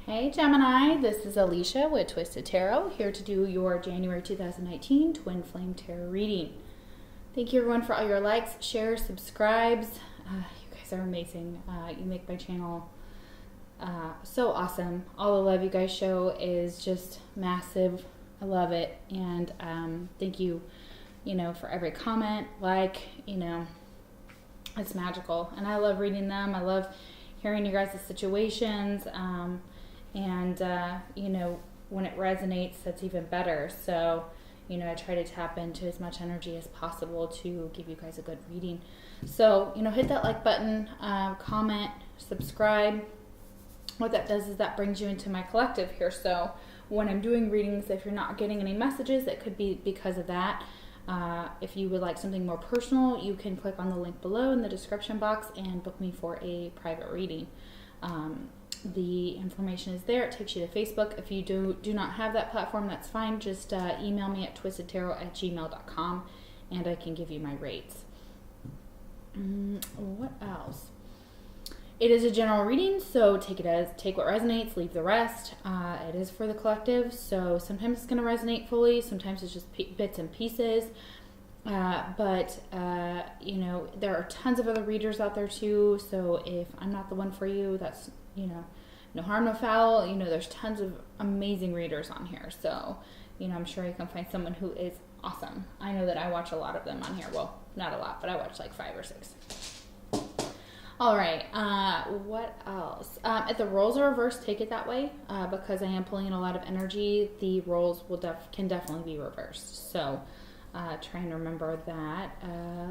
Hey Gemini, this is Alicia with Twisted Tarot, here to do your January 2019 Twin Flame Tarot reading. Thank you everyone for all your likes, shares, subscribes. You guys are amazing. You make my channel so awesome. All the love you guys show is just massive. I love it. And thank you, for every comment, it's magical. And I love reading them. I love hearing you guys' situations. And when it resonates, that's even better. So, I try to tap into as much energy as possible to give you guys a good reading. So, hit that like button, comment, subscribe. What that does is that brings you into my collective here. So when I'm doing readings, if you're not getting any messages, it could be because of that. If you would like something more personal, you can click on the link below in the description box and book me for a private reading. The information is there. It takes you to Facebook. If you do not have that platform, that's fine. Just email me at twistedtarot@gmail.com and I can give you my rates. What else? It is a general reading, so take what resonates, leave the rest. It is for the collective, so sometimes it's going to resonate fully, sometimes it's just bits and pieces. But there are tons of other readers out there too, so if I'm not the one for you, that's, no harm, no foul. There's tons of amazing readers on here, so, I'm sure you can find someone who is awesome. I know that I watch a lot of them on here. Well, not a lot, but I watch like 5 or 6. All right, what else? If the roles are reversed, take it that way, because I am pulling in a lot of energy. The roles can definitely be reversed, so try and remember that.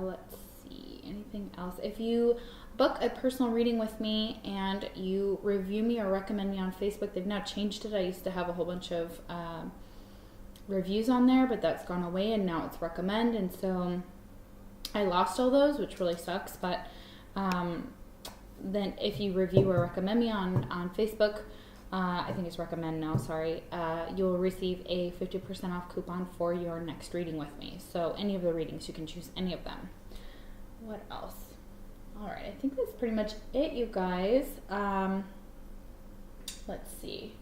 Let's see, anything else? If you book a personal reading with me and you review me or recommend me on Facebook, they've now changed it. I used to have a whole bunch of reviews on there, but that's gone away and now it's recommend, and so I lost all those, which really sucks. But then if you review or recommend me on Facebook, I think it's recommend now, sorry, you'll receive a 50% off coupon for your next reading with me. So any of the readings, you can choose any of them. What else? All right, I think that's pretty much it, you guys. Let's see.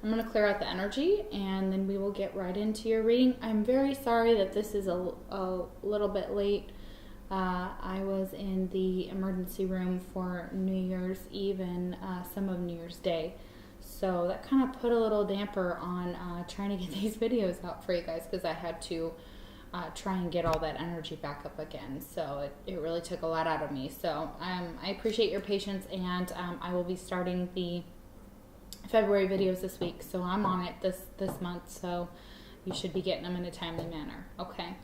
I'm going to clear out the energy and then we will get right into your reading. I'm very sorry that this is a little bit late. I was in the emergency room for New Year's Eve and some of New Year's Day. So that kind of put a little damper on trying to get these videos out for you guys, because I had to try and get all that energy back up again. So it really took a lot out of me. So I appreciate your patience, and I will be starting the February videos this week. So I'm on it this month, so you should be getting them in a timely manner. Okay.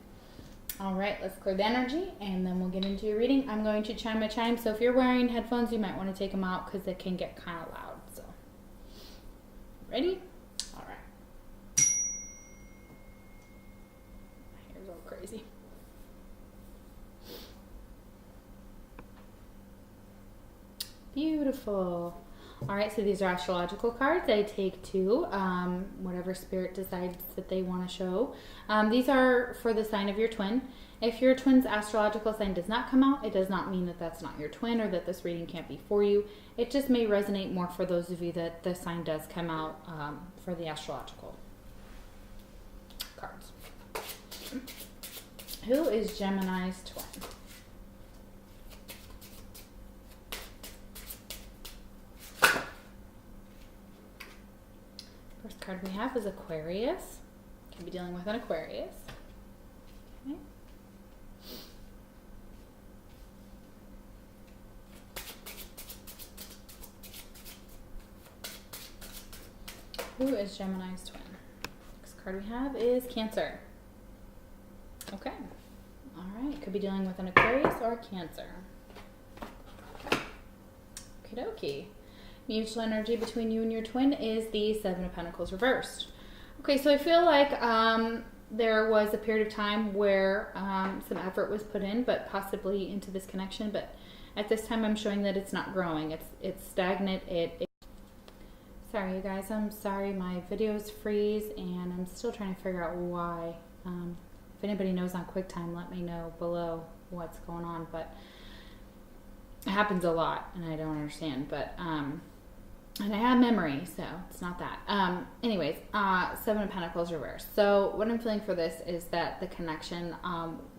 All right, let's clear the energy and then we'll get into your reading. I'm going to chime a chime, so if you're wearing headphones, you might want to take them out because they can get kind of loud. So, ready? All right. My hair's all crazy. Beautiful. All right, so these are astrological cards. I take 2, whatever spirit decides that they want to show. These are for the sign of your twin. If your twin's astrological sign does not come out, it does not mean that that's not your twin or that this reading can't be for you. It just may resonate more for those of you that the sign does come out for the astrological cards. Who is Gemini's twin? First card we have is Aquarius. Can be dealing with an Aquarius. Okay. Who is Gemini's twin? Next card we have is Cancer. Okay. All right. Could be dealing with an Aquarius or Cancer. Okie dokie. Mutual energy between you and your twin is the 7 of Pentacles reversed. Okay, so I feel like there was a period of time where some effort was put in, but possibly into this connection. But at this time, I'm showing that it's not growing. It's stagnant. Sorry, you guys. I'm sorry. My videos freeze, and I'm still trying to figure out why. If anybody knows on QuickTime, let me know below what's going on. But it happens a lot, and I don't understand. But And I have memory, so it's not that. Anyways, Seven of Pentacles reversed. So what I'm feeling for this is that the connection,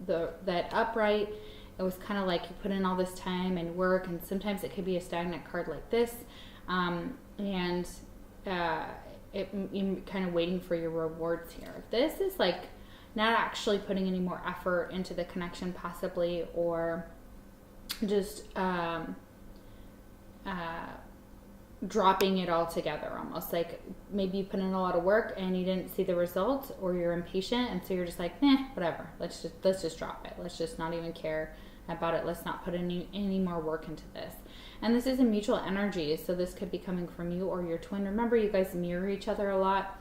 that upright, it was kind of like you put in all this time and work, and sometimes it could be a stagnant card like this, and you're kind of waiting for your rewards here. This is like not actually putting any more effort into the connection, possibly, or just dropping it all together, almost like maybe you put in a lot of work and you didn't see the results, or you're impatient, and so you're just like, whatever, let's just drop it, let's just not even care about it, let's not put any more work into this. And this is a mutual energy, so this could be coming from you or your twin. Remember, you guys mirror each other a lot,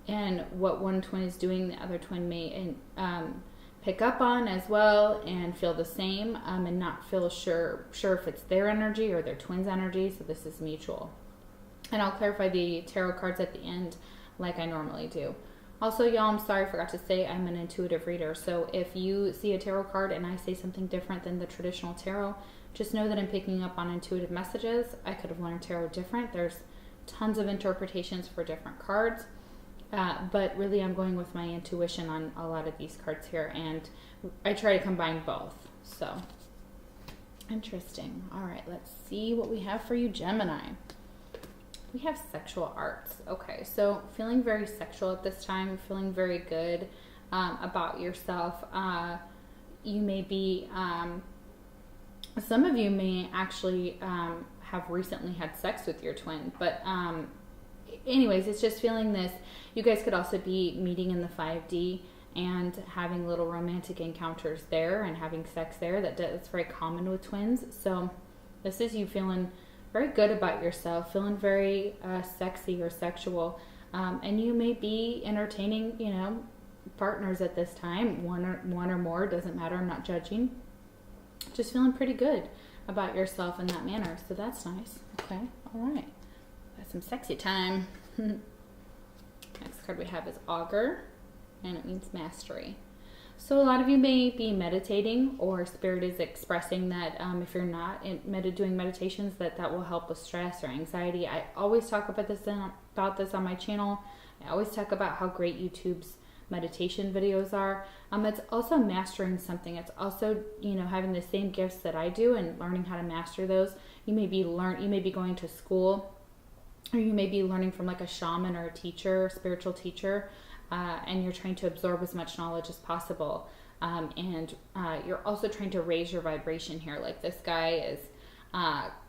and what one twin is doing, the other twin may pick up on as well and feel the same, and not feel sure if it's their energy or their twin's energy. So this is mutual. And I'll clarify the tarot cards at the end like I normally do. Also, y'all, I'm sorry, I forgot to say I'm an intuitive reader. So if you see a tarot card and I say something different than the traditional tarot, just know that I'm picking up on intuitive messages. I could have learned tarot different. There's tons of interpretations for different cards. But really I'm going with my intuition on a lot of these cards here, and I try to combine both. So, interesting. All right, let's see what we have for you, Gemini. We have sexual arts. Okay, so feeling very sexual at this time, feeling very good about yourself. You may be, some of you may actually have recently had sex with your twin, but anyways, it's just feeling this. You guys could also be meeting in the 5D and having little romantic encounters there and having sex there. That's very common with twins. So this is you feeling very good about yourself, feeling very sexy or sexual. And you may be entertaining, partners at this time, one or more, doesn't matter. I'm not judging. Just feeling pretty good about yourself in that manner. So that's nice. Okay. All right. Got some sexy time. Next card we have is Augur, and it means mastery. So a lot of you may be meditating, or Spirit is expressing that if you're not doing meditations, that will help with stress or anxiety. I always talk about this on my channel. I always talk about how great YouTube's meditation videos are. It's also mastering something. It's also, having the same gifts that I do and learning how to master those. You may be going to school, or you may be learning from like a shaman or a teacher, spiritual teacher, and you're trying to absorb as much knowledge as possible. And you're also trying to raise your vibration here. Like this guy is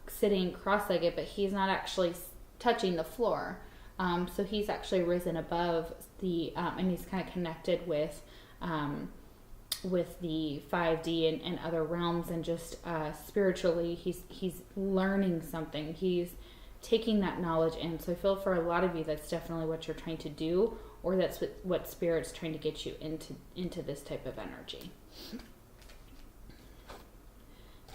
sitting cross-legged, but he's not actually touching the floor. So he's actually risen above and he's kind of connected with the 5D and other realms, and just spiritually, he's learning something. He's taking that knowledge in. So I feel for a lot of you, that's definitely what you're trying to do, or that's what Spirit's trying to get you into this type of energy.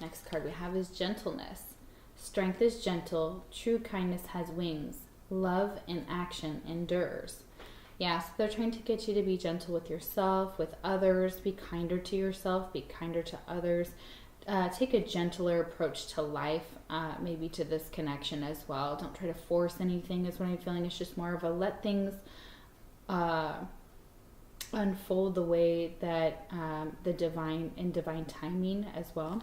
Next card we have is gentleness. Strength is gentle. True kindness has wings. Love in action endures. Yeah, so they're trying to get you to be gentle with yourself, with others. Be kinder to yourself. Be kinder to others. Take a gentler approach to life, maybe to this connection as well. Don't try to force anything is what I'm feeling. It's just more of a let things unfold the way that the divine timing as well.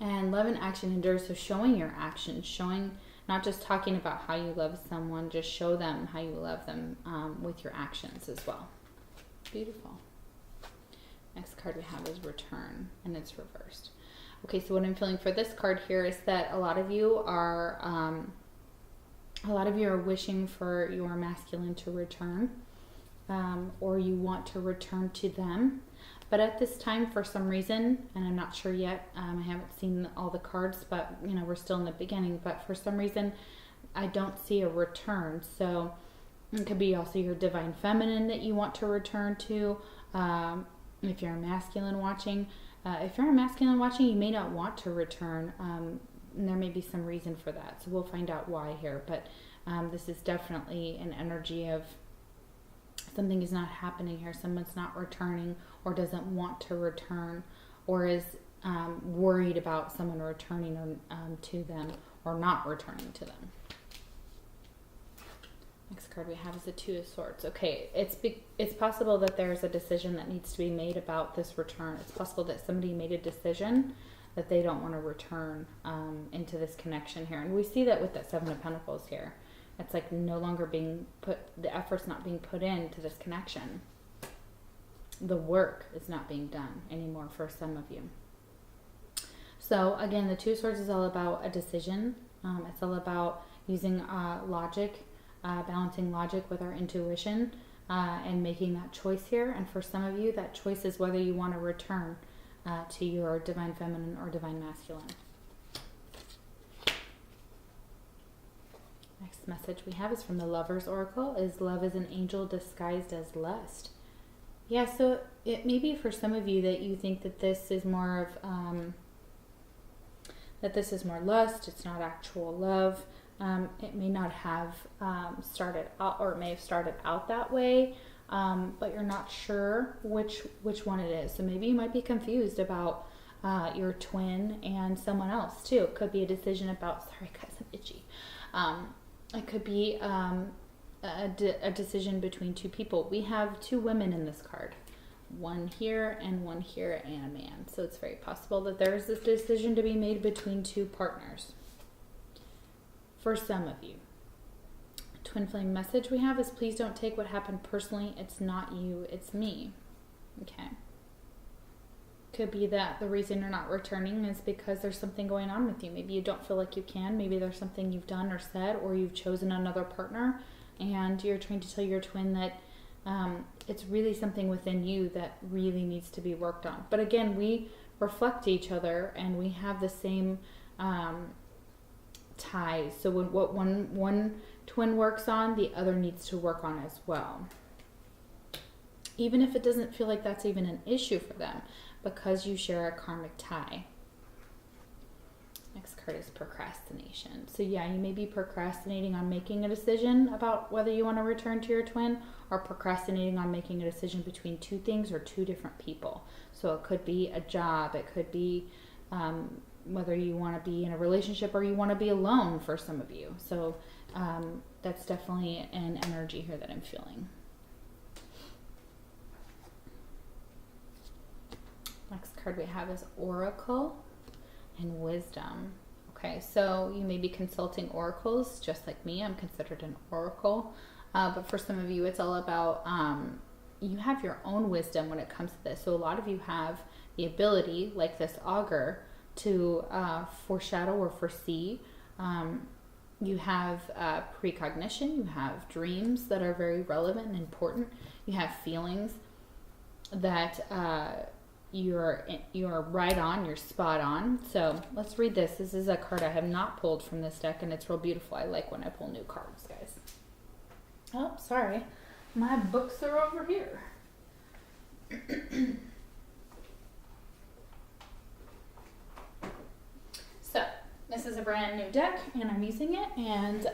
And love in action endures, so showing your actions, showing, not just talking about how you love someone, just show them how you love them with your actions as well. Beautiful. Next card we have is return, and it's reversed. Okay, so what I'm feeling for this card here is that a lot of you are wishing for your masculine to return, or you want to return to them. But at this time, for some reason, and I'm not sure yet, I haven't seen all the cards, but we're still in the beginning. But for some reason, I don't see a return. So it could be also your divine feminine that you want to return to. If you're a masculine watching, you may not want to return. And there may be some reason for that. So we'll find out why here. But this is definitely an energy of something is not happening here. Someone's not returning, or doesn't want to return, or is worried about someone returning to them, or not returning to them. Next card we have is the Two of Swords. Okay, it's possible that there's a decision that needs to be made about this return. It's possible that somebody made a decision that they don't want to return into this connection here. And we see that with that Seven of Pentacles here. It's like no longer being put, the effort's not being put into this connection. The work is not being done anymore for some of you. So again, the Two of Swords is all about a decision. It's all about using logic, balancing logic with our intuition, and making that choice here. And for some of you, that choice is whether you want to return to your divine feminine or divine masculine. Next message we have is from the Lover's Oracle. Is love is an angel disguised as lust? Yeah, so it may be for some of you that you think that this is more of more lust. It's not actual love. It may not have started out, or it may have started out that way, but you're not sure which one it is. So maybe you might be confused about your twin and someone else too. It could be a decision about, sorry guys, I'm itchy. It could be a decision between two people. We have two women in this card. One here and one here, and a man. So it's very possible that there is this decision to be made between two partners. For some of you, twin flame message we have is please don't take what happened personally. It's not you, it's me. Okay. Could be that the reason you're not returning is because there's something going on with you. Maybe you don't feel like you can. Maybe there's something you've done or said, or you've chosen another partner, and you're trying to tell your twin that it's really something within you that really needs to be worked on. But again, we reflect each other, and we have the same ties. So when what one twin works on, the other needs to work on as well. Even if it doesn't feel like that's even an issue for them, because you share a karmic tie. Next card is procrastination. So yeah, you may be procrastinating on making a decision about whether you want to return to your twin, or procrastinating on making a decision between two things or two different people. So it could be a job, it could be whether you want to be in a relationship or you want to be alone for some of you. So that's definitely an energy here that I'm feeling. Next card we have is Oracle and Wisdom. Okay, so you may be consulting oracles, just like me. I'm considered an oracle. But for some of you, it's all about, you have your own wisdom when it comes to this. So a lot of you have the ability, like this augur, to foreshadow or foresee. You have precognition, you have dreams that are very relevant and important. You have feelings that you're right on, you're spot on. So let's read this. This is a card I have not pulled from this deck, and it's real beautiful. I like when I pull new cards, guys. Oh, sorry. My books are over here. So, this is a brand new deck, and I'm using it, and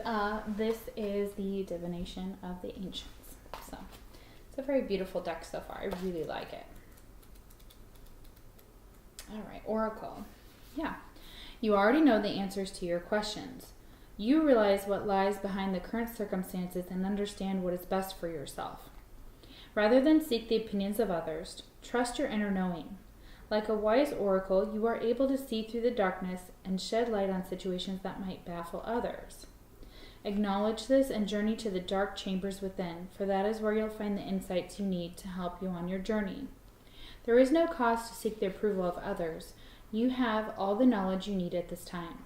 this is the Divination of the Ancients. So, it's a very beautiful deck so far. I really like it. All right, Oracle. Yeah. You already know the answers to your questions. You realize what lies behind the current circumstances and understand what is best for yourself. Rather than seek the opinions of others, trust your inner knowing. Like a wise oracle, you are able to see through the darkness and shed light on situations that might baffle others. Acknowledge this and journey to the dark chambers within, for that is where you'll find the insights you need to help you on your journey. There is no cause to seek the approval of others. You have all the knowledge you need at this time.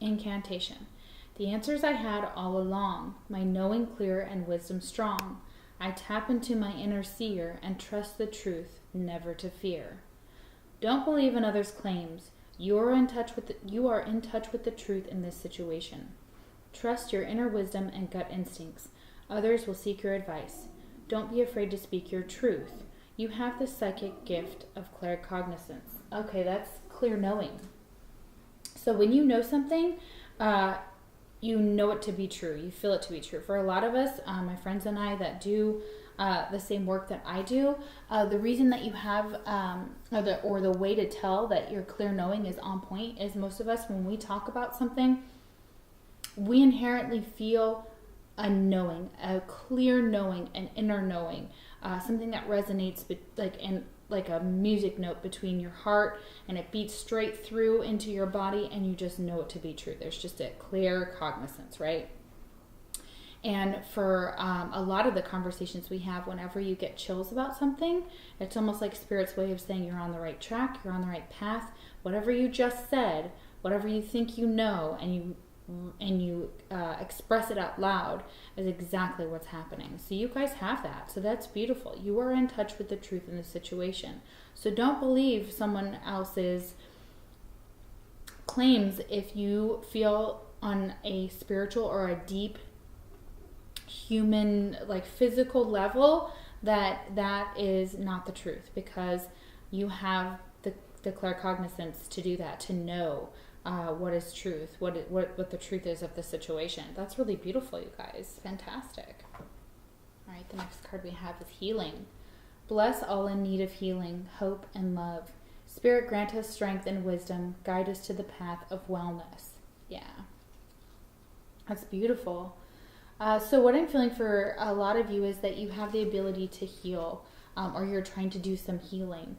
Incantation. The answers I had all along, my knowing clear and wisdom strong. I tap into my inner seer and trust the truth, never to fear. Don't believe in others' claims. You are in touch with the truth in this situation. Trust your inner wisdom and gut instincts. Others will seek your advice. Don't be afraid to speak your truth. You have the psychic gift of claircognizance. Okay, that's clear knowing. So when you know something, you know it to be true. You feel it to be true. For a lot of us, my friends and I that do the same work that I do. The reason that you have, or the way to tell that your clear knowing is on point is most of us, when we talk about something, we inherently feel a knowing, a clear knowing, an inner knowing, something that resonates like a music note between your heart, and it beats straight through into your body, and you just know it to be true. There's just a clear cognizance, right? And for a lot of the conversations we have, whenever you get chills about something, it's almost like Spirit's way of saying you're on the right track, you're on the right path. Whatever you just said, whatever you think you know, and you express it out loud, is exactly what's happening. So you guys have that. So that's beautiful. You are in touch with the truth in the situation. So don't believe someone else's claims if you feel on a spiritual or a deep human, like physical level, that is not the truth, because you have the claircognizance to do that, to know what is truth, what the truth is of the situation. That's really beautiful, you guys. Fantastic. All right, the next card we have is healing. Bless all in need of healing, hope, and love. Spirit, grant us strength and wisdom. Guide us to the path of wellness. Yeah, that's beautiful. So what I'm feeling for a lot of you is that you have the ability to heal, or you're trying to do some healing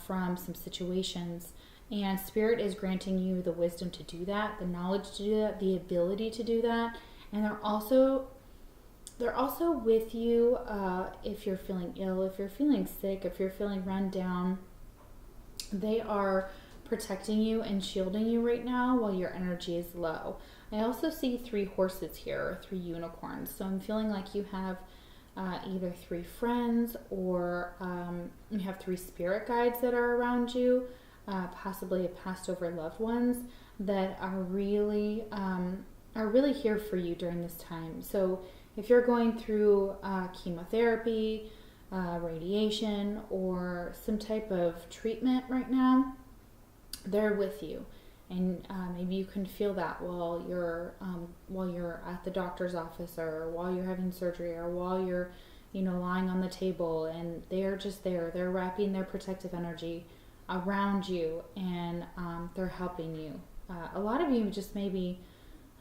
from some situations. And Spirit is granting you the wisdom to do that, the knowledge to do that, the ability to do that. And they're also with you if you're feeling ill, if you're feeling sick, if you're feeling run down. They are protecting you and shielding you right now while your energy is low. I also see 3 horses here, or 3 unicorns. So I'm feeling like you have either 3 friends, or you have 3 spirit guides that are around you, possibly a passed over loved ones that are really here for you during this time. So if you're going through chemotherapy, radiation, or some type of treatment right now, they're with you. And maybe you can feel that while you're at the doctor's office, or while you're having surgery, or while you're lying on the table, and they're just there. They're wrapping their protective energy around you, and they're helping you. A lot of you just maybe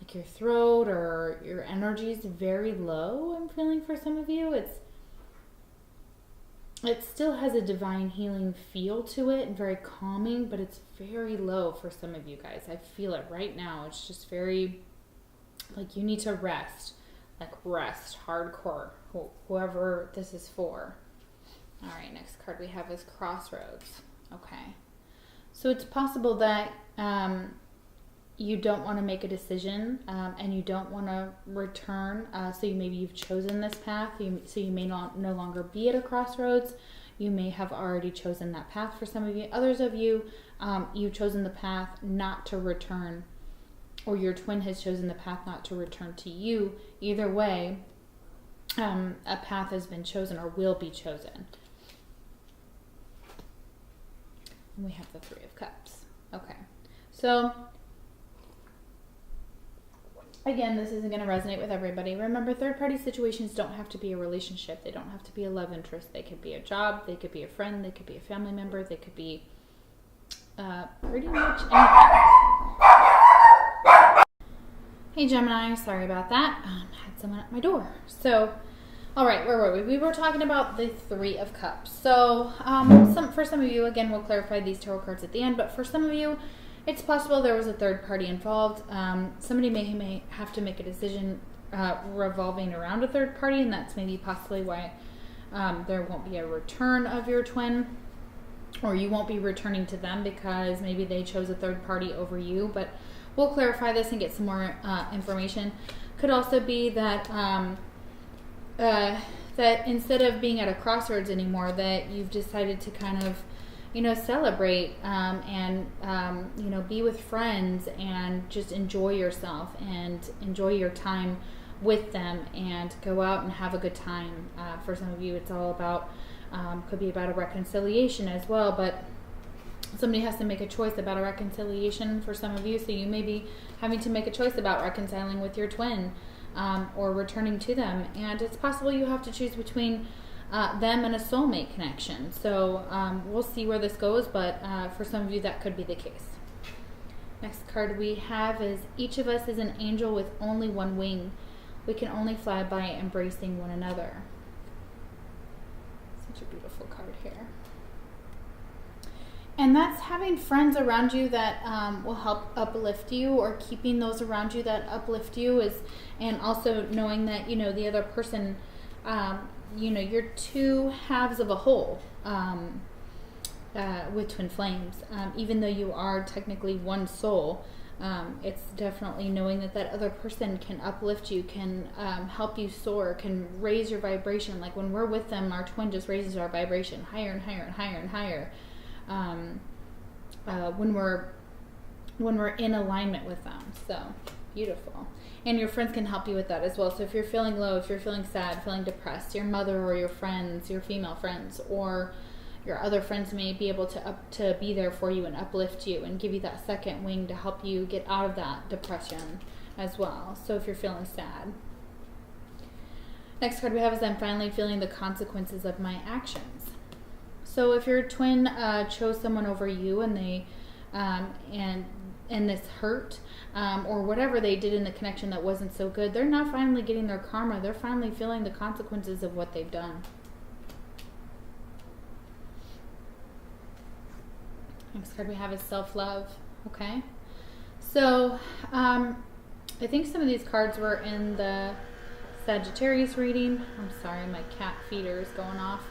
like your throat or your energy is very low. I'm feeling for some of you, it still has a divine healing feel to it and very calming, but it's very low for some of you guys. I feel it right now. It's just very like you need to rest, hardcore, whoever this is for. All right, next card we have is Crossroads. Okay, so it's possible that you don't want to make a decision, and you don't want to return. So maybe you've chosen this path. So you may no longer be at a crossroads. You may have already chosen that path for some of you. Others of you, you've chosen the path not to return, or your twin has chosen the path not to return to you. Either way, a path has been chosen or will be chosen. And we have the 3 of Cups. Okay, so again, this isn't going to resonate with everybody. Remember, third-party situations don't have to be a relationship. They don't have to be a love interest. They could be a job. They could be a friend. They could be a family member. They could be pretty much anything. Hey, Gemini. Sorry about that. Had someone at my door. So, all right, where were we? We were talking about the 3 of Cups. So, for some of you, again, we'll clarify these tarot cards at the end, but for some of you, it's possible there was a third party involved. Somebody may have to make a decision revolving around a third party, and that's maybe possibly why there won't be a return of your twin, or you won't be returning to them because maybe they chose a third party over you. But we'll clarify this and get some more information. Could also be that that instead of being at a crossroads anymore, that you've decided to kind of celebrate and be with friends and just enjoy yourself and enjoy your time with them and go out and have a good time. For some of you, it's all about, could be about a reconciliation as well, but somebody has to make a choice about a reconciliation for some of you. So you may be having to make a choice about reconciling with your twin or returning to them. And it's possible you have to choose between them and a soulmate connection. So we'll see where this goes, but for some of you that could be the case. Next card we have is, each of us is an angel with only one wing. We can only fly by embracing one another. Such a beautiful card here. And that's having friends around you that will help uplift you, or keeping those around you that uplift you, and also knowing that, the other person, you're two halves of a whole with twin flames. Even though you are technically one soul, it's definitely knowing that other person can uplift you, can help you soar, can raise your vibration. Like when we're with them, our twin just raises our vibration higher and higher and higher and higher. When we're in alignment with them. So beautiful. And your friends can help you with that as well. So if you're feeling low, if you're feeling sad, feeling depressed, your mother or your friends, your female friends, or your other friends may be able to be there for you and uplift you and give you that second wing to help you get out of that depression as well. So if you're feeling sad. Next card we have is, I'm finally feeling the consequences of my actions. So if your twin chose someone over you, and they and this hurt, or whatever they did in the connection that wasn't so good, they're not finally getting their karma. They're finally feeling the consequences of what they've done. Next card we have is self-love. Okay, so I think some of these cards were in the Sagittarius reading. I'm sorry, my cat feeder is going off.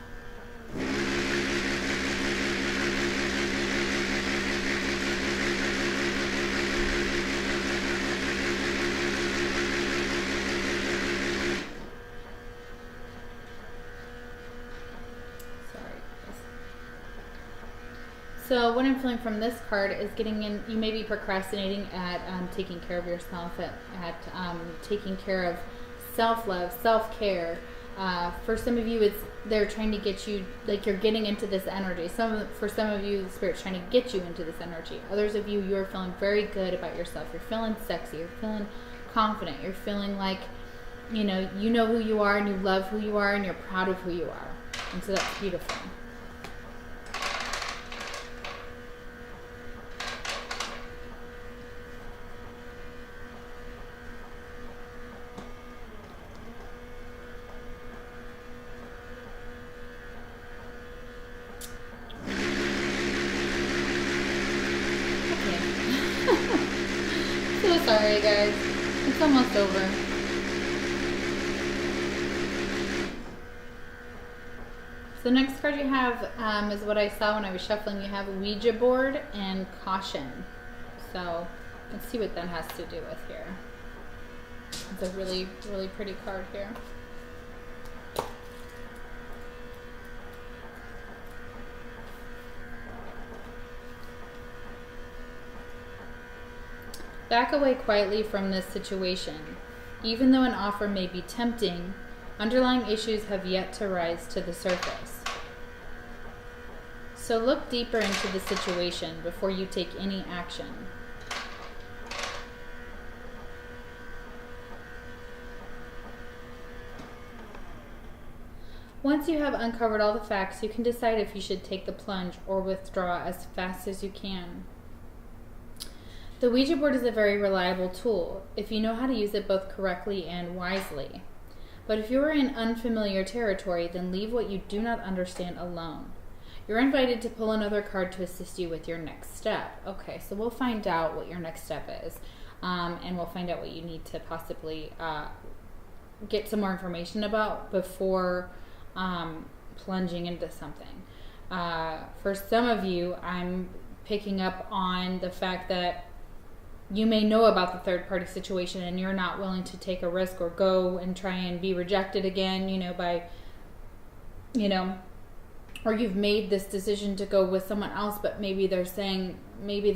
So what I'm feeling from this card is getting in, you may be procrastinating at taking care of yourself, at taking care of self-love, self-care. For some of you, they're trying to get you, like you're getting into this energy. For some of you, the Spirit's trying to get you into this energy. Others of you, you're feeling very good about yourself. You're feeling sexy. You're feeling confident. You're feeling like, you know who you are, and you love who you are, and you're proud of who you are. And so that's beautiful. Sorry guys, it's almost over. So the next card you have is what I saw when I was shuffling. You have a Ouija board and caution. So let's see what that has to do with here. It's a really, really pretty card here. Back away quietly from this situation. Even though an offer may be tempting, underlying issues have yet to rise to the surface. So look deeper into the situation before you take any action. Once you have uncovered all the facts, you can decide if you should take the plunge or withdraw as fast as you can. The Ouija board is a very reliable tool if you know how to use it both correctly and wisely. But if you are in unfamiliar territory, then leave what you do not understand alone. You're invited to pull another card to assist you with your next step. Okay, so we'll find out what your next step is, and we'll find out what you need to possibly get some more information about before plunging into something. For some of you, I'm picking up on the fact that you may know about the third party situation and you're not willing to take a risk or go and try and be rejected again, or you've made this decision to go with someone else, but maybe they're saying maybe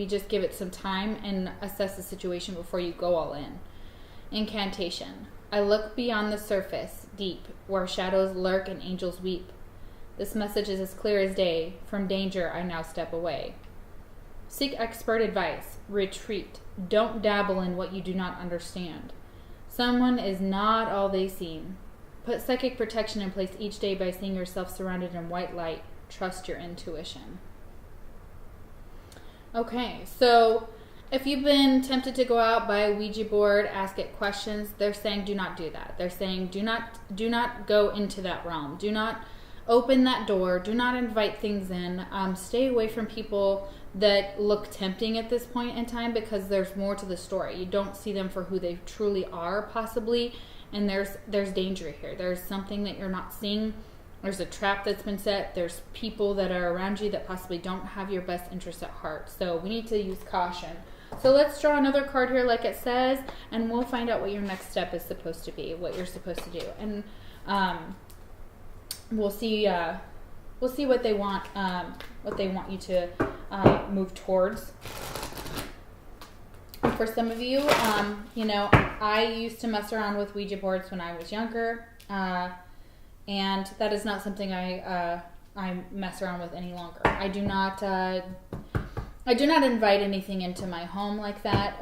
just give it some time and assess the situation before you go all in. Incantation. I look beyond the surface, deep, where shadows lurk and angels weep. This message is as clear as day. From danger, I now step away. Seek expert advice. Retreat. Don't dabble in what you do not understand. Someone is not all they seem. Put psychic protection in place each day by seeing yourself surrounded in white light. Trust your intuition. Okay, so if you've been tempted to go out, buy a Ouija board, ask it questions, they're saying do not do that. They're saying do not go into that realm. Do not open that door. Do not invite things in. Stay away from people that look tempting at this point in time, because there's more to the story. You don't see them for who they truly are, possibly, and there's danger here. There's something that you're not seeing. There's a trap that's been set. There's people that are around you that possibly don't have your best interest at heart. So we need to use caution. So let's draw another card here like it says, and we'll find out what your next step is supposed to be, what you're supposed to do. And we'll see what they want you to move towards. For some of you, I used to mess around with Ouija boards when I was younger, and that is not something I mess around with any longer. I do not invite anything into my home like that.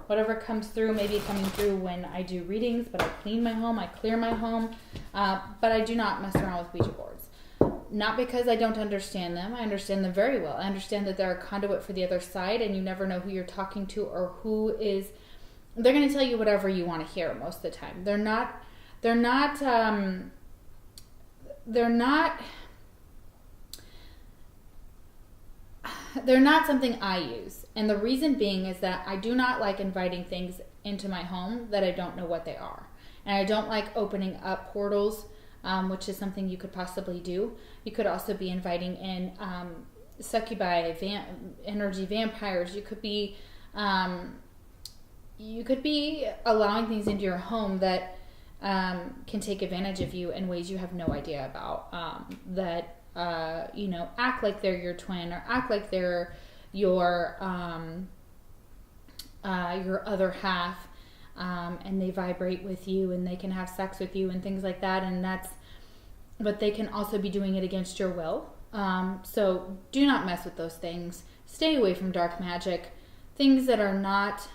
Whatever comes through may be coming through when I do readings, but I clean my home, I clear my home, but I do not mess around with Ouija boards. Not because I don't understand them. I understand them very well. I understand that they're a conduit for the other side, and you never know who you're talking to or who is. They're going to tell you whatever you want to hear most of the time. They're not something I use. And the reason being is that I do not like inviting things into my home that I don't know what they are. And I don't like opening up portals, which is something you could possibly do. You could also be inviting in succubi, energy vampires. You could be allowing things into your home that can take advantage of you in ways you have no idea about. Act like they're your twin, or act like they're your other half, and they vibrate with you, and they can have sex with you and things like that. But they can also be doing it against your will. So do not mess with those things. Stay away from dark magic, things that are not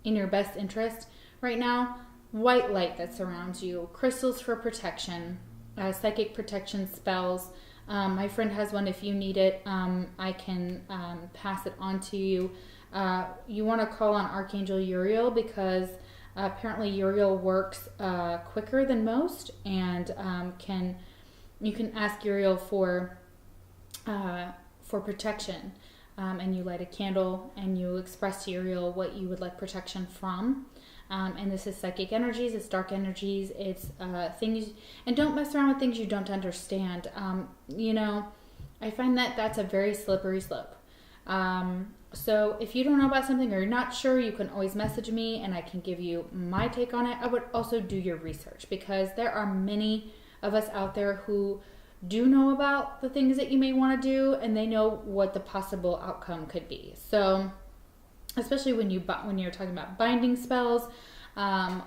in your best interest right now. White light that surrounds you, crystals for protection, psychic protection spells. My friend has one. If you need it, I can pass it on to you. You want to call on Archangel Uriel, because apparently Uriel works quicker than most, and you can ask Uriel for protection, and you light a candle and you express to Uriel what you would like protection from. And this is psychic energies, it's dark energies, it's things, and don't mess around with things you don't understand. I find that that's a very slippery slope. So if you don't know about something or you're not sure, you can always message me and I can give you my take on it. I would also do your research, because there are many of us out there who do know about the things that you may want to do, and they know what the possible outcome could be. So especially when you're talking about binding spells,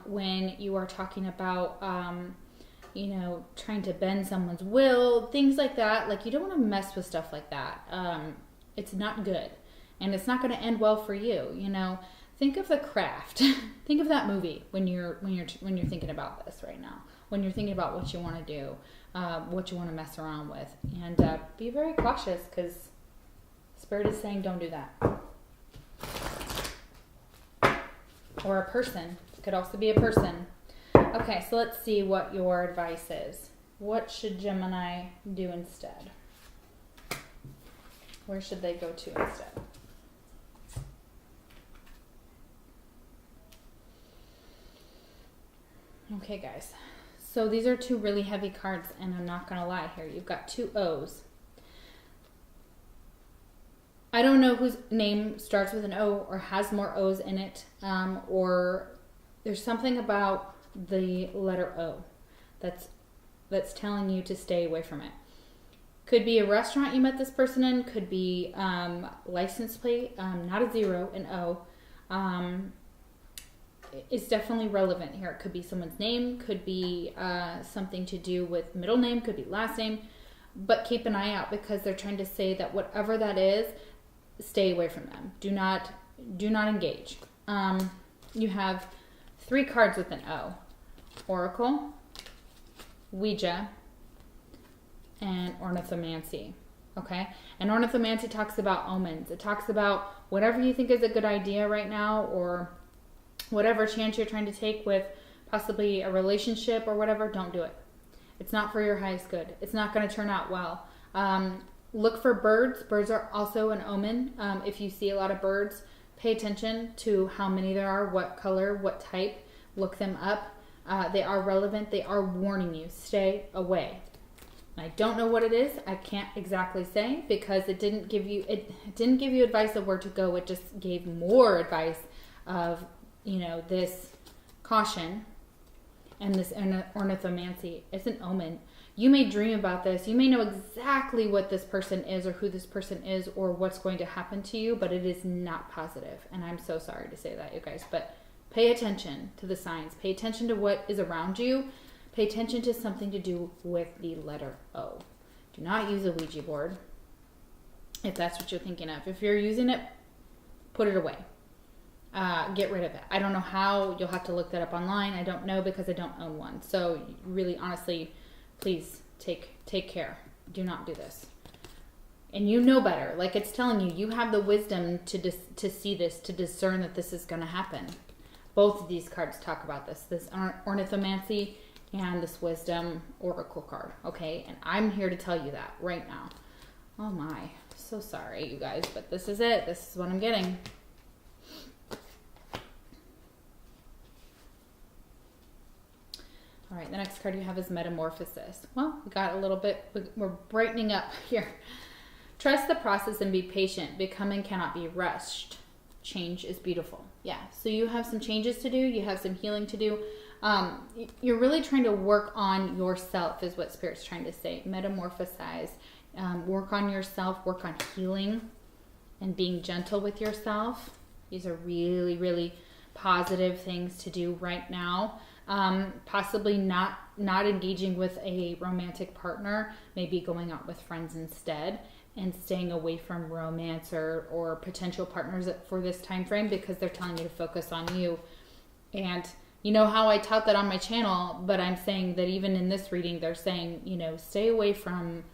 when you are talking about, trying to bend someone's will, things like that. Like, you don't want to mess with stuff like that. It's not good, and it's not going to end well for you. Think of The Craft. Think of that movie when you're thinking about this right now. When you're thinking about what you want to do, what you want to mess around with, and be very cautious, because Spirit is saying don't do that. Or a person. It could also be a person. Okay, so let's see what your advice is. What should Gemini do instead? Where should they go to instead? Okay, guys. So these are two really heavy cards, and I'm not going to lie here. You've got two O's. I don't know whose name starts with an O or has more O's in it, or there's something about the letter O that's telling you to stay away from it. Could be a restaurant you met this person in, could be license plate, not a 0, an O. It's definitely relevant here. It could be someone's name, could be something to do with middle name, could be last name, but keep an eye out, because they're trying to say that whatever that is, stay away from them. Do not engage. You have 3 cards with an O. Oracle, Ouija, and ornithomancy. Okay? And ornithomancy talks about omens. It talks about whatever you think is a good idea right now, or whatever chance you're trying to take with possibly a relationship or whatever, don't do it. It's not for your highest good. It's not going to turn out well. Look for birds. Birds are also an omen. If you see a lot of birds, pay attention to how many there are, what color, what type. Look them up. They are relevant. They are warning you. Stay away. I don't know what it is. I can't exactly say, because it didn't give you advice of where to go. It just gave more advice of, this caution and this ornithomancy. It's an omen. You may dream about this. You may know exactly what this person is, or who this person is, or what's going to happen to you, but it is not positive. And I'm so sorry to say that, you guys. But pay attention to the signs. Pay attention to what is around you. Pay attention to something to do with the letter O. Do not use a Ouija board if that's what you're thinking of. If you're using it, put it away. Get rid of it. I don't know how. You'll have to look that up online. I don't know, because I don't own one. So really, honestly, please take care. Do not do this. And you know better. Like it's telling you, you have the wisdom to see this, to discern that this is going to happen. Both of these cards talk about this. This ornithomancy and this wisdom oracle card. Okay? And I'm here to tell you that right now. Oh my. So sorry, you guys. But this is it. This is what I'm getting. All right, the next card you have is Metamorphosis. Well, we got a little bit, we're brightening up here. Trust the process and be patient. Becoming cannot be rushed. Change is beautiful. Yeah, so you have some changes to do. You have some healing to do. You're really trying to work on yourself is what Spirit's trying to say. Metamorphosize. Work on yourself. Work on healing and being gentle with yourself. These are really, really positive things to do right now. Possibly not engaging with a romantic partner, maybe going out with friends instead, and staying away from romance or potential partners for this time frame, because they're telling you to focus on you. And you know how I taught that on my channel, but I'm saying that even in this reading, they're saying, stay away from,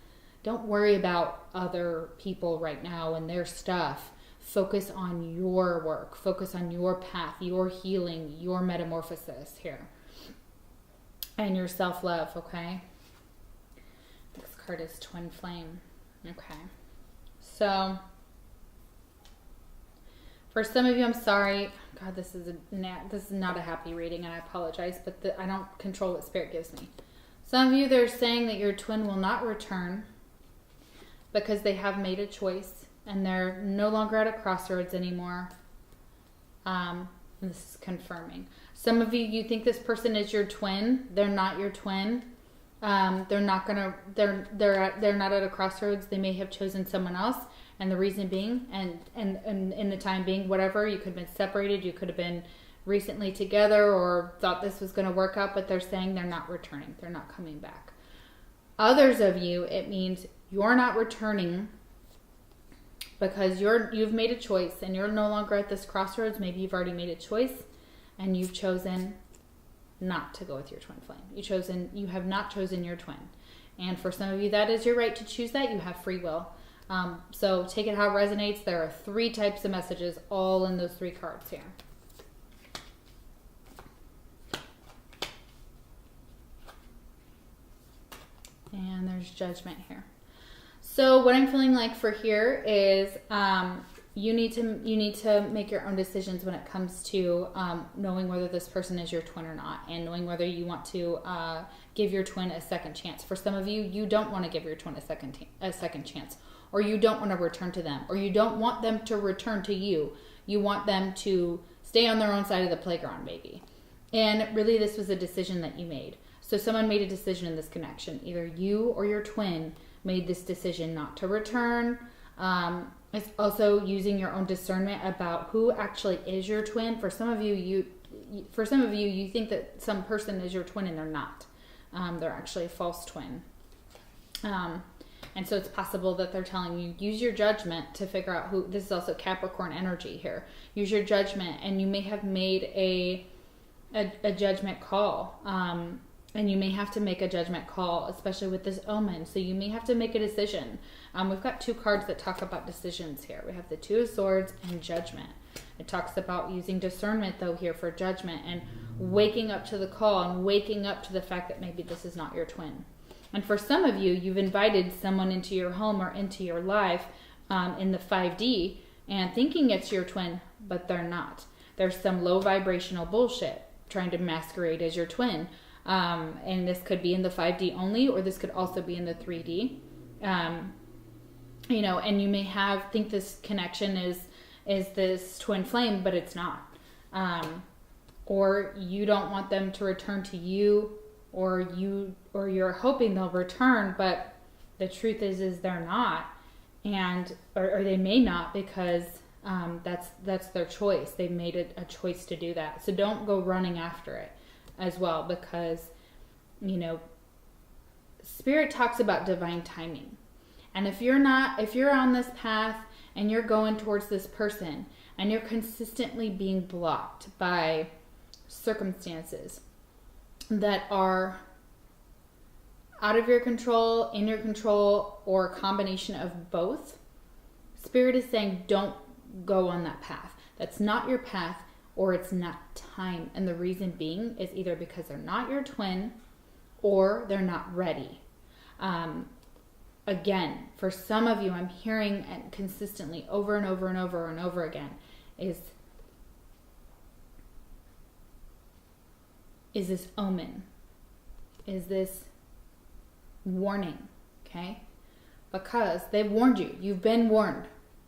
don't worry about other people right now and their stuff. Focus on your work. Focus on your path, your healing, your metamorphosis here. And your self-love, okay? This card is Twin Flame. Okay. So, for some of you, I'm sorry. God, this is not a happy reading, and I apologize, but I don't control what Spirit gives me. Some of you, they're saying that your twin will not return because they have made a choice, and they're no longer at a crossroads anymore. This is confirming. Some of you, you think this person is your twin. They're not your twin. They're not at a crossroads. They may have chosen someone else, and the reason being, and in the time being, whatever, you could have been separated, you could have been recently together, or thought this was going to work out, but they're saying they're not returning. They're not coming back. Others of you, it means you're not returning because you've made a choice, and you're no longer at this crossroads. Maybe you've already made a choice, and you've chosen not to go with your twin flame. You have not chosen your twin. And for some of you, that is your right to choose that. You have free will. So take it how it resonates. There are 3 types of messages, all in those 3 cards here. And there's Judgment here. So what I'm feeling like for here is you need to make your own decisions when it comes to knowing whether this person is your twin or not, and knowing whether you want to give your twin a second chance. For some of you, you don't want to give your twin a second chance, or you don't want to return to them, or you don't want them to return to you. You want them to stay on their own side of the playground, maybe. And really, this was a decision that you made. So someone made a decision in this connection. Either you or your twin made this decision not to return. It's also using your own discernment about who actually is your twin. For some of you, you think that some person is your twin, and they're not. They're actually a false twin. And so it's possible that they're telling you, use your judgment to figure out who. This is also Capricorn energy here. Use your judgment, and you may have made a judgment call. And you may have to make a judgment call, especially with this omen. So you may have to make a decision. We've got 2 cards that talk about decisions here. We have the 2 of Swords and Judgment. It talks about using discernment, though, here for judgment and waking up to the call and waking up to the fact that maybe this is not your twin. And for some of you, you've invited someone into your home or into your life in the 5D and thinking it's your twin, but they're not. There's some low vibrational bullshit trying to masquerade as your twin. And this could be in the 5D only, or this could also be in the 3D. You know, and you may think this connection is this twin flame, but it's not. Or you don't want them to return to you, or you're hoping they'll return, but the truth is they're not. Or they may not, because that's their choice. They've made it a choice to do that. So don't go running after it as well, because, you know, Spirit talks about divine timing. And if you're on this path and you're going towards this person and you're consistently being blocked by circumstances that are out of your control, in your control, or a combination of both, Spirit is saying don't go on that path. That's not your path, or it's not time. And the reason being is either because they're not your twin or they're not ready. Again, for some of you, I'm hearing consistently over and over and over and over again is this omen? Is this warning? Okay? Because they've warned you. You've been warned.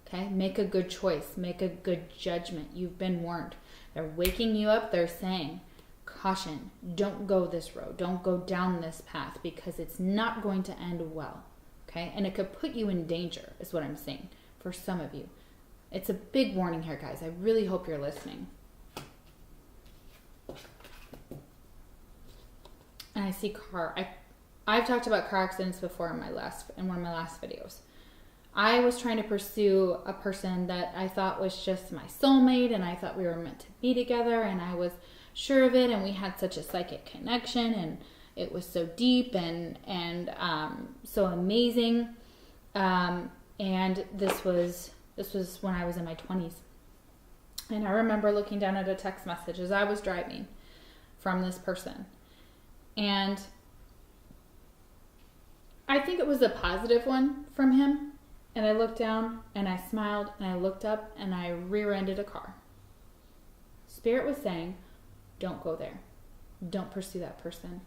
Okay? Make a good choice. Make a good judgment. You've been warned. They're waking you up. They're saying, caution, don't go this road. Don't go down this path, because it's not going to end well. Okay? And it could put you in danger, is what I'm saying, for some of you. It's a big warning here, guys. I really hope you're listening. And I see I've talked about car accidents before in one of my last videos. I was trying to pursue a person that I thought was just my soulmate, and I thought we were meant to be together, and I was sure of it, and we had such a psychic connection, and it was so deep and so amazing. And this was when I was in my 20s. And I remember looking down at a text message as I was driving from this person. And I think it was a positive one from him. And I looked down and I smiled and I looked up and I rear-ended a car. Spirit was saying, don't go there. Don't pursue that person.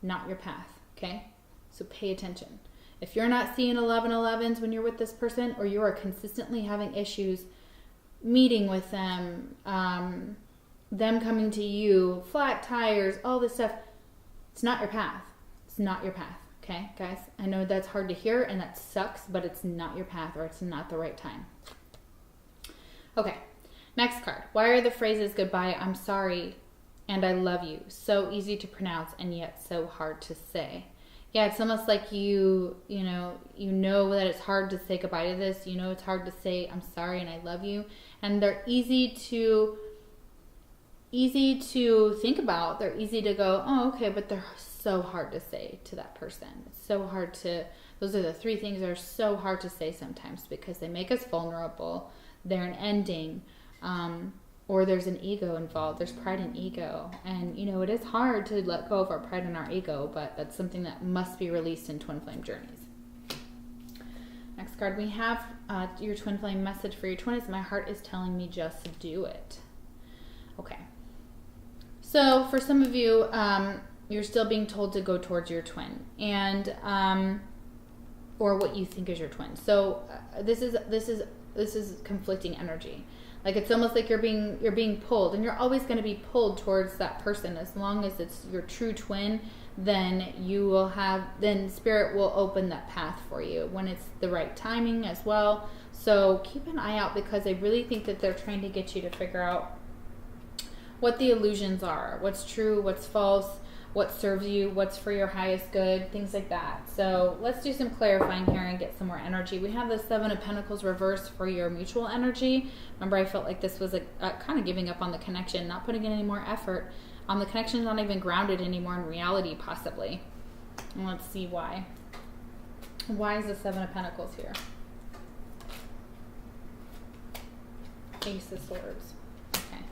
Not your path, okay? So pay attention. If you're not seeing 1111s when you're with this person, or you are consistently having issues meeting with them, them coming to you, flat tires, all this stuff, it's not your path. It's not your path, okay, guys? I know that's hard to hear and that sucks, but it's not your path, or it's not the right time. Okay, next card. Why are the phrases goodbye, I'm sorry, and I love you so easy to pronounce and yet so hard to say? Yeah, it's almost like you know that it's hard to say goodbye to this. You know it's hard to say I'm sorry and I love you. And they're easy to think about. They're easy to go, oh, okay, but they're so hard to say to that person. It's so hard to, those are the 3 things that are so hard to say sometimes, because they make us vulnerable. They're an ending. Or there's an ego involved. There's pride and ego. And, it is hard to let go of our pride and our ego, but that's something that must be released in Twin Flame Journeys. Next card we have, your Twin Flame message for your twin is, my heart is telling me just do it. Okay. So for some of you, you're still being told to go towards your twin, and or what you think is your twin. So this is conflicting energy. Like, it's almost like you're being pulled, and you're always going to be pulled towards that person. As long as it's your true twin, then then Spirit will open that path for you when it's the right timing as well. So keep an eye out, because I really think that they're trying to get you to figure out what the illusions are, what's true, what's false, what serves you, what's for your highest good, things like that. So let's do some clarifying here and get some more energy. We have the 7 of Pentacles reversed for your mutual energy. Remember, I felt like this was a kind of giving up on the connection, not putting in any more effort. The connection is not even grounded anymore in reality, possibly. And let's see why. Why is the Seven of Pentacles here? Ace of Swords. Okay.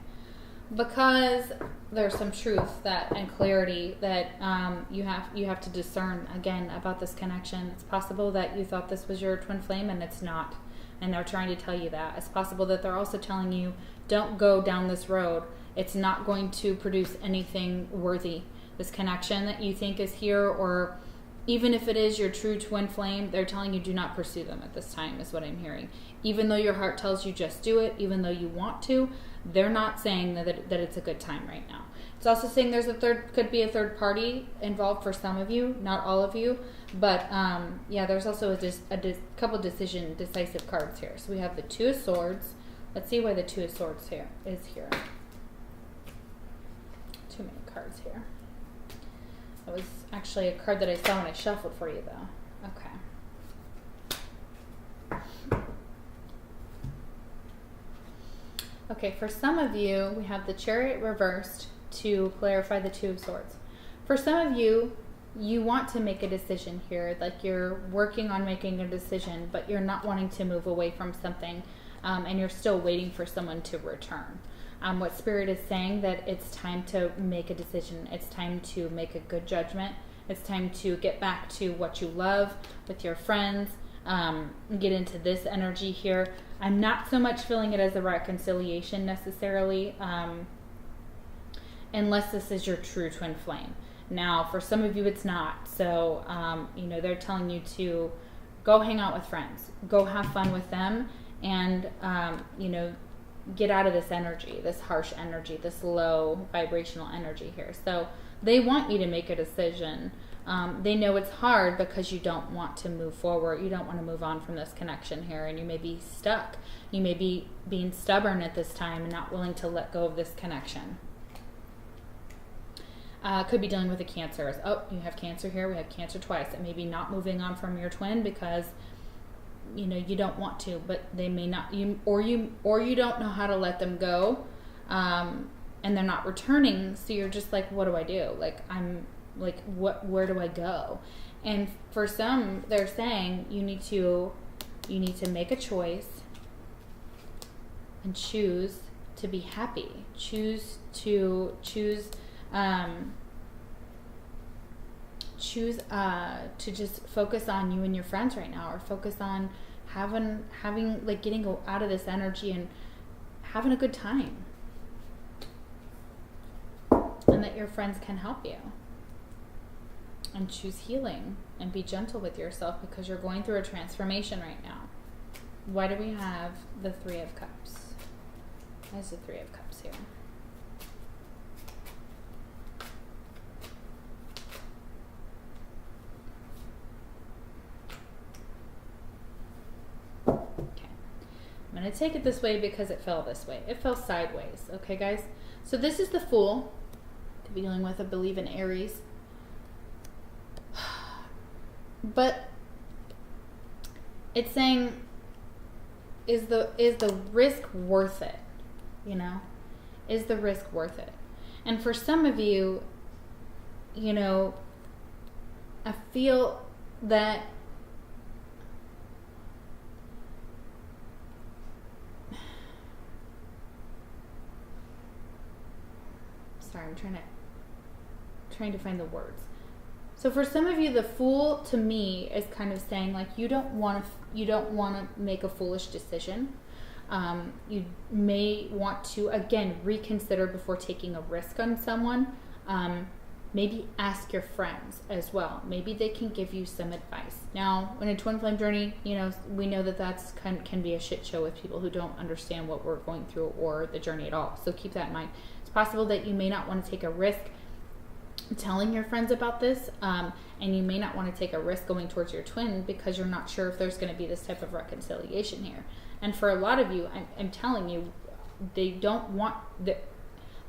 Because there's some truth and clarity that you have to discern again about this connection. It's possible that you thought this was your twin flame and it's not. And they're trying to tell you that. It's possible that they're also telling you, don't go down this road. It's not going to produce anything worthy. This connection that you think is here, or even if it is your true twin flame, they're telling you do not pursue them at this time, is what I'm hearing. Even though your heart tells you just do it, even though you want to, they're not saying that it's a good time right now. It's also saying could be a third party involved for some of you, not all of you. But yeah, there's also a couple decisive cards here. So we have the Two of Swords. Let's see why the Two of Swords is here. Too many cards here. That was actually a card that I saw when I shuffled for you, though. Okay. Okay, for some of you, we have the Chariot reversed to clarify the Two of Swords. For some of you, you want to make a decision here, like you're working on making a decision, but you're not wanting to move away from something, and you're still waiting for someone to return. What Spirit is saying, that it's time to make a decision. It's time to make a good judgment. It's time to get back to what you love with your friends, get into this energy here. I'm not so much feeling it as a reconciliation necessarily, unless this is your true twin flame. Now, for some of you, it's not. So, they're telling you to go hang out with friends, go have fun with them, and, get out of this energy, this harsh energy, this low vibrational energy here. So they want you to make a decision. They know it's hard because you don't want to move forward. You don't want to move on from this connection here, and you may be stuck. You may be being stubborn at this time and not willing to let go of this connection. Could be dealing with a Cancer. Oh, you have Cancer here. We have Cancer twice. It may be not moving on from your twin because you don't want to, but they may not, or you don't know how to let them go, and they're not returning. So you're just like, what do I do? Where do I go? And for some, they're saying you need to make a choice and choose to be happy. Choose to just focus on you and your friends right now, or focus on getting out of this energy and having a good time, and that your friends can help you, and choose healing and be gentle with yourself because you're going through a transformation right now. Why do we have the Three of Cups? There's the Three of Cups here. I'm going to take it this way because it fell this way. It fell sideways. Okay, guys? So this is the Fool. Could be dealing with, I believe, an Aries. But it's saying, is the risk worth it? Is the risk worth it? And for some of you, I feel that I'm trying to find the words. So for some of you, the Fool to me is kind of saying like you don't want to make a foolish decision. You may want to again reconsider before taking a risk on someone. Maybe ask your friends as well. Maybe they can give you some advice. Now, in a twin flame journey, we know that can be a shit show with people who don't understand what we're going through or the journey at all. So keep that in mind. It's possible that you may not want to take a risk telling your friends about this, and you may not want to take a risk going towards your twin because you're not sure if there's going to be this type of reconciliation here. And for a lot of you, I'm telling you, they don't want the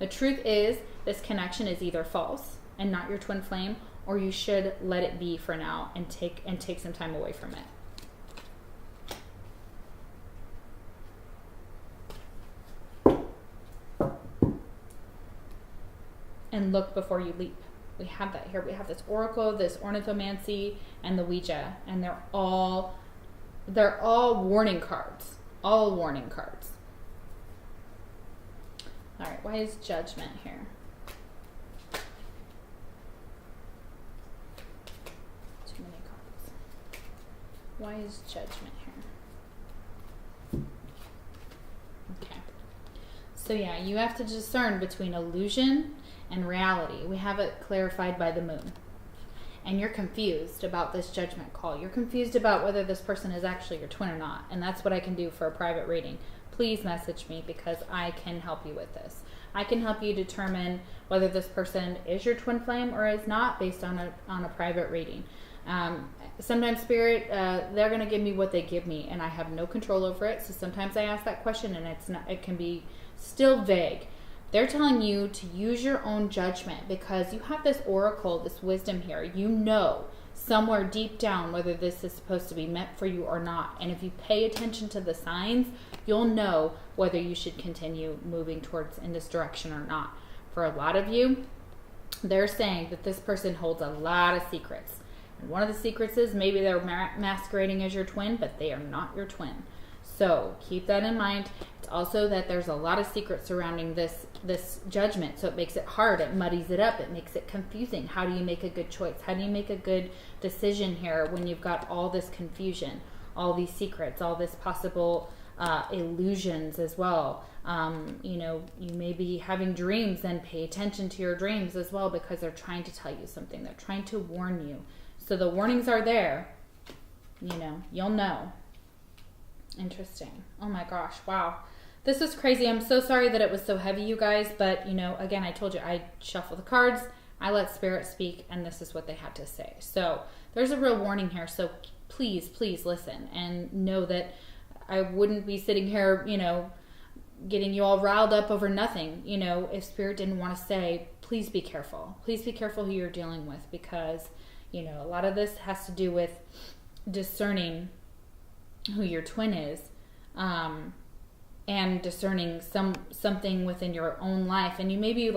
truth is this connection is either false and not your twin flame, or you should let it be for now and take some time away from it. And look before you leap. We have that here. We have this oracle, this ornithomancy, and the Ouija, and they're all warning cards. All warning cards. All right, why is Judgment here? Too many cards. Why is Judgment here? Okay. So yeah, you have to discern between illusion and reality. We have it clarified by the moon. And you're confused about this judgment call. You're confused about whether this person is actually your twin or not. And that's what I can do for a private reading. Please message me because I can help you with this. I can help you determine whether this person is your twin flame or is not based on a private reading. Sometimes Spirit, they're going to give me what they give me, and I have no control over it. So sometimes I ask that question, and it can be still vague. They're telling you to use your own judgment because you have this oracle, this wisdom here. You know somewhere deep down whether this is supposed to be meant for you or not. And if you pay attention to the signs, you'll know whether you should continue moving towards in this direction or not. For a lot of you, they're saying that this person holds a lot of secrets. And one of the secrets is maybe they're masquerading as your twin, but they are not your twin. So keep that in mind. It's also that there's a lot of secrets surrounding this judgment. So it makes it hard. It muddies it up. It makes it confusing. How do you make a good choice? How do you make a good decision here when you've got all this confusion, all these secrets, all this possible illusions as well? You may be having dreams, and pay attention to your dreams as well because they're trying to tell you something. They're trying to warn you. So the warnings are there. You'll know. Interesting. Oh my gosh. Wow. This is crazy. I'm so sorry that it was so heavy, you guys. But, again, I told you I shuffle the cards. I let Spirit speak, and this is what they had to say. So there's a real warning here. So please, please listen and know that I wouldn't be sitting here, getting you all riled up over nothing. If Spirit didn't want to say, please be careful. Please be careful who you're dealing with because, a lot of this has to do with discerning who your twin is, and discerning something within your own life. And you may be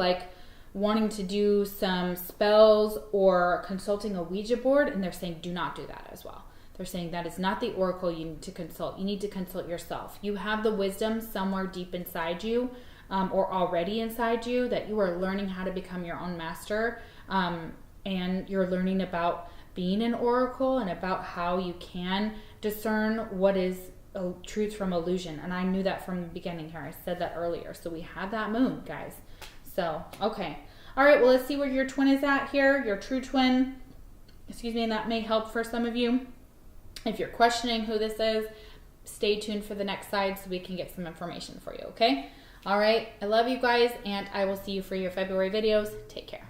wanting to do some spells or consulting a Ouija board, and they're saying do not do that as well. They're saying that is not the oracle you need to consult. You need to consult yourself. You have the wisdom somewhere deep inside you, or already inside you, that you are learning how to become your own master, and you're learning about being an oracle and about how you can discern what is truth from illusion. And I knew that from the beginning here. I said that earlier. So we have that moon, guys. So, okay. All right, well, let's see where your twin is at here, your true twin. Excuse me, and that may help for some of you. If you're questioning who this is, stay tuned for the next side so we can get some information for you, okay? All right, I love you guys, and I will see you for your February videos. Take care.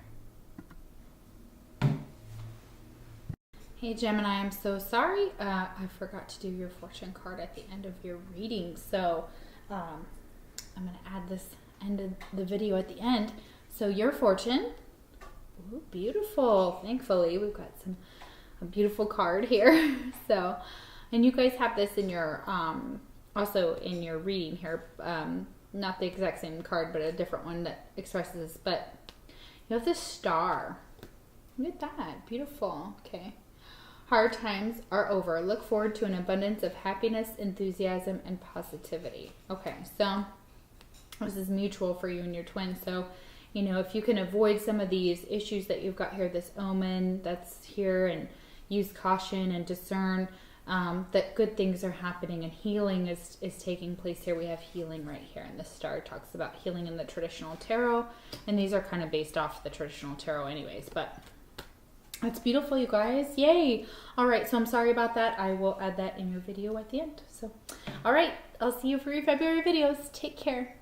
Hey Gemini, I'm so sorry. I forgot to do your fortune card at the end of your reading. So I'm going to add this end of the video at the end. So your fortune, ooh, beautiful. Thankfully, we've got a beautiful card here. So, and you guys have this in your, also in your reading here. Not the exact same card, but a different one that expresses this. But you have this star. Look at that. Beautiful. Okay. Hard times are over. Look forward to an abundance of happiness, enthusiasm, and positivity. Okay, so this is mutual for you and your twin. So, if you can avoid some of these issues that you've got here, this omen that's here, and use caution and discern that good things are happening and healing is taking place here. We have healing right here, and the star talks about healing in the traditional tarot, and these are kind of based off the traditional tarot anyways, but that's beautiful, you guys. Yay. All right, so I'm sorry about that. I will add that in your video at the end. So, all right, I'll see you for your February videos. Take care.